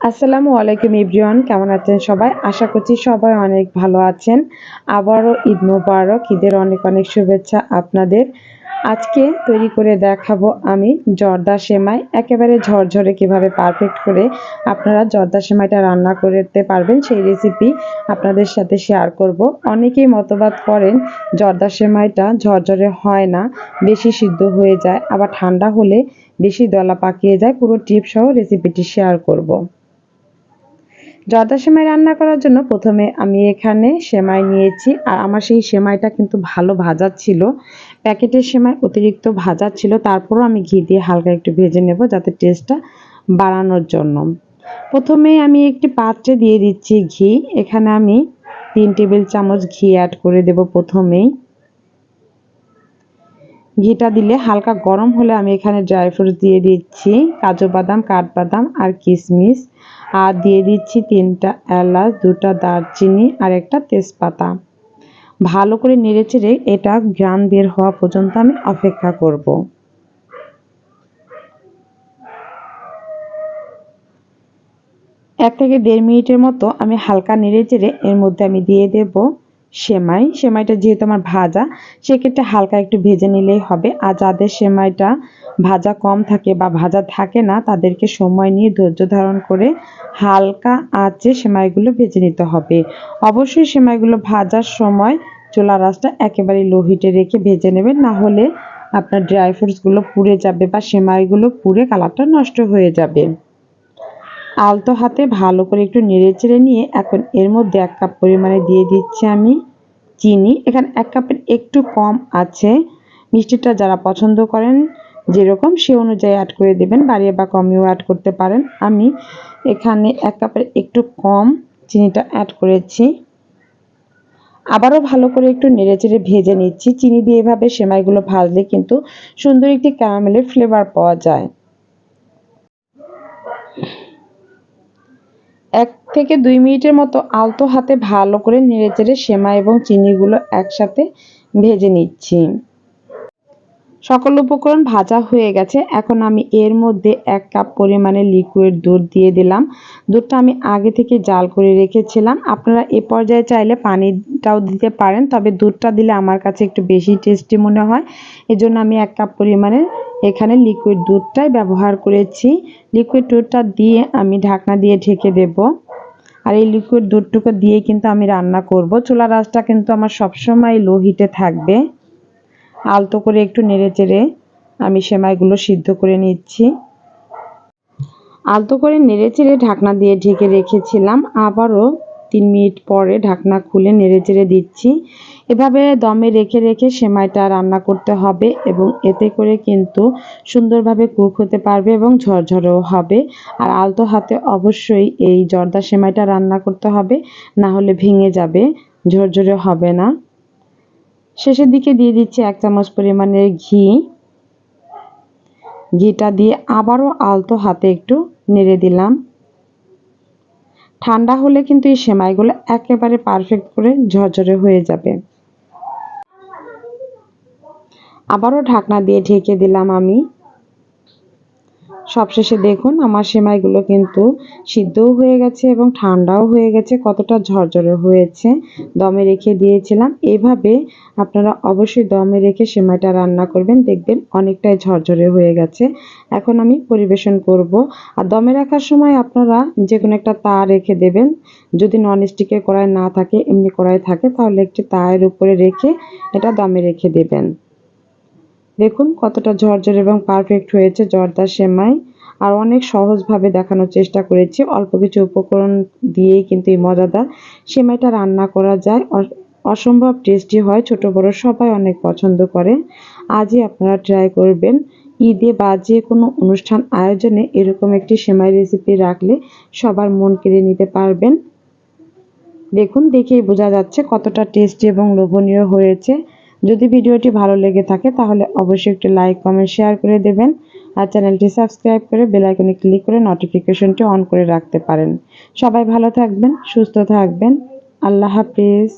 আসসালামু আলাইকুম এভরিওয়ান, কেমন আছেন সবাই? আশা করছি সবাই অনেক ভালো আছেন। আবারও ঈদ মোবারক, ঈদের অনেক অনেক শুভেচ্ছা আপনাদের। আজকে তৈরি করে দেখাবো আমি জর্দা সেমাই। একেবারে ঝরঝরে কিভাবে পারফেক্ট করে আপনারা জর্দা সেমাইটা রান্না করতে পারবেন সেই রেসিপি আপনাদের সাথে শেয়ার করব। অনেকেই মতবাদ করেন জর্দা সেমাইটা ঝরঝরে হয় না, বেশি সিদ্ধ হয়ে যায়, আবার ঠান্ডা হলে বেশি দলা পাকিয়ে যায়। পুরো টিপ সহ রেসিপিটি শেয়ার করব। জর্দা সেমাই রান্না করার জন্য প্রথমে আমি এখানে সেমাই নিয়েছি, আর আমার সেই সেমাইটা কিন্তু ভালো ভাজা ছিল। প্যাকেটের সেমাই অতিরিক্ত ভাজা ছিল, তারপরও আমি ঘি দিয়ে হালকা একটু ভেজে নেব যাতে টেস্টটা বাড়ানোর জন্য। প্রথমে আমি একটি পাত্রে দিয়ে দিচ্ছি ঘি। এখানে আমি 3 টেবিল চামচ ঘি অ্যাড করে দেব প্রথমেই। ঘিটা দিলে হালকা গরম হলে আমি এখানে ড্রাই ফ্রুটস দিয়ে দিচ্ছি, কাজু বাদাম, কাঠবাদাম আর কিশমিশ। আর দিয়ে দিচ্ছি 3টা এলাচ, 2টা দারচিনি আর একটা তেজপাতা। ভালো করে নেড়েচেড়ে এটা ঘ্রাণ বের হওয়া পর্যন্ত আমি অপেক্ষা করব। 1 থেকে 1.5 মিনিটের মতো আমি হালকা নেড়েচেড়ে এর মধ্যে আমি দিয়ে দেব সেমাই। সেমাইটা যেহেতু আমার ভাজা, সেক্ষেত্রে হালকা একটু ভেজে নিলেই হবে। আর যাদের সেমাইটা ভাজা কম থাকে বা ভাজা থাকে না, তাদেরকে সময় নিয়ে ধৈর্য ধারণ করে হালকা আঁচে সেমাইগুলো ভেজে নিতে হবে। অবশ্যই সেমাইগুলো ভাজার সময় চুলার আঁচটা একেবারে লো হিটে রেখে ভেজে নেবেন, না হলে আপনার ড্রাই ফ্রুটসগুলো পুড়ে যাবে বা সেমাইগুলো পুড়ে কালারটা নষ্ট হয়ে যাবে। আলতো হাতে ভালো করে একটু নেড়েচেড়ে নিয়ে এখন এর মধ্যে 1 কাপ পরিমাণে দিয়ে দিচ্ছি আমি চিনি। এখানে 1 কাপের একটু কম আছে। মিষ্টিটা যারা পছন্দ করেন যেরকম সে অনুযায়ী অ্যাড করে দেবেন, বাড়িয়ে বা কমিয়েও অ্যাড করতে পারেন। আমি এখানে 1 কাপের একটু কম চিনিটা অ্যাড করেছি। আবারও ভালো করে একটু নেড়েচেড়ে ভেজে নিচ্ছি। চিনি দিয়ে এভাবে সেমাইগুলো ভাজলে কিন্তু সুন্দর একটি ক্যারামেলের ফ্লেভার পাওয়া যায়। 1 থেকে 2 মিনিটের মতো আলতো হাতে ভালো করে নেড়েচেড়ে সেমাই এবং চিনিগুলো একসাথে ভেজে নিচ্ছি। সকল উপকরণ ভাজা হয়ে গেছে। এখন আমি এর মধ্যে 1 কাপ পরিমাণে লিকুইড দুধ দিয়ে দিলাম। দুধটা আমি আগে থেকে জাল করে রেখেছিলাম। আপনারা এ পর্যায়ে চাইলে পানিটাও দিতে পারেন, তবে দুধটা দিলে আমার কাছে একটু বেশি টেস্টি মনে হয়। এজন্য আমি 1 কাপ পরিমাণে এখানে লিকুইড দুধটাই ব্যবহার করেছি। লিকুইড দুধটা দিয়ে আমি ঢাকনা দিয়ে ঢেকে দেব। আর এই লিকুইড দুধটুকু দিয়ে কিন্তু আমি রান্না করব। চুলার আঁচটা কিন্তু আমার সবসময় লো হিটে থাকবে। আলতো করে একটু নেড়েচেড়ে আমি সেমাইগুলো সিদ্ধ করে নিচ্ছি। আলতো করে নেড়েচেড়ে ঢাকনা দিয়ে ঢেকে রেখেছিলাম। আবারও 3 মিনিট পরে ঢাকনা খুলে নেড়েচেড়ে দিচ্ছি। এভাবে দমে রেখে রেখে সেমাইটা রান্না করতে হবে এবং এতে করে কিন্তু সুন্দরভাবে কুক হতে পারবে এবং ঝরঝরেও হবে। আর আলতো হাতে অবশ্যই এই জর্দা সেমাইটা রান্না করতে হবে, না হলে ভেঙে যাবে, ঝরঝরে হবে না। শেষের দিকে দিয়ে দিচ্ছি 1 চামচ পরিমাণের ঘি। ঘিটা দিয়ে আবারও আলতো হাতে একটু নেড়ে দিলাম। ঠান্ডা হলে কিন্তু এই সেমাইগুলো একেবারে পারফেক্ট করে ঝরঝরে হয়ে যাবে। আবারও ঢাকনা দিয়ে ঢেকে দিলাম আমি। সবশেষে দেখুন আমার সেমাইগুলো কিন্তু সিদ্ধও হয়ে গেছে এবং ঠান্ডাও হয়ে গেছে, কতটা ঝরঝরে হয়েছে। দমে রেখে দিয়েছিলাম। এভাবে আপনারা অবশ্যই দমে রেখে সেমাইটা রান্না করবেন, দেখবেন অনেকটাই ঝরঝরে হয়ে গেছে। এখন আমি পরিবেশন করব। আর দমে রাখার সময় আপনারা যে কোনো একটা তাওয়া রেখে দেবেন। যদি ননস্টিকের কড়াই না থাকে, এমনি কড়াই থাকে, তাহলে একটি তাওয়ার উপরে রেখে এটা দমে রেখে দেবেন। দেখুন কতটা ঝরঝরে এবং পারফেক্ট হয়েছে জর্দা সেমাই। আর অনেক সহজভাবে দেখানোর চেষ্টা করেছি। অল্প কিছু উপকরণ দিয়েই কিন্তু এই মজাদার সেমাইটা রান্না করা যায়। অসম্ভব টেস্টি হয়, ছোট বড় সবাই অনেক পছন্দ করে। আজই আপনারা ট্রাই করবেন। ঈদে বা যে কোনো অনুষ্ঠান আয়োজনে এরকম একটি সেমাই রেসিপি রাখলে সবার মন কেড়ে নিতে পারবেন। দেখুন, দেখেই বোঝা যাচ্ছে কতটা টেস্টি এবং লোভনীয় হয়েছে। যদি ভিডিওটি ভালো লেগে থাকে তাহলে অবশ্যই একটু লাইক, কমেন্ট, শেয়ার করে দেবেন। আর চ্যানেলটি সাবস্ক্রাইব করে বেল আইকনে ক্লিক করে নোটিফিকেশনটি অন করে রাখতে পারেন। সবাই ভালো থাকবেন, সুস্থ থাকবেন। আল্লাহ হাফেজ।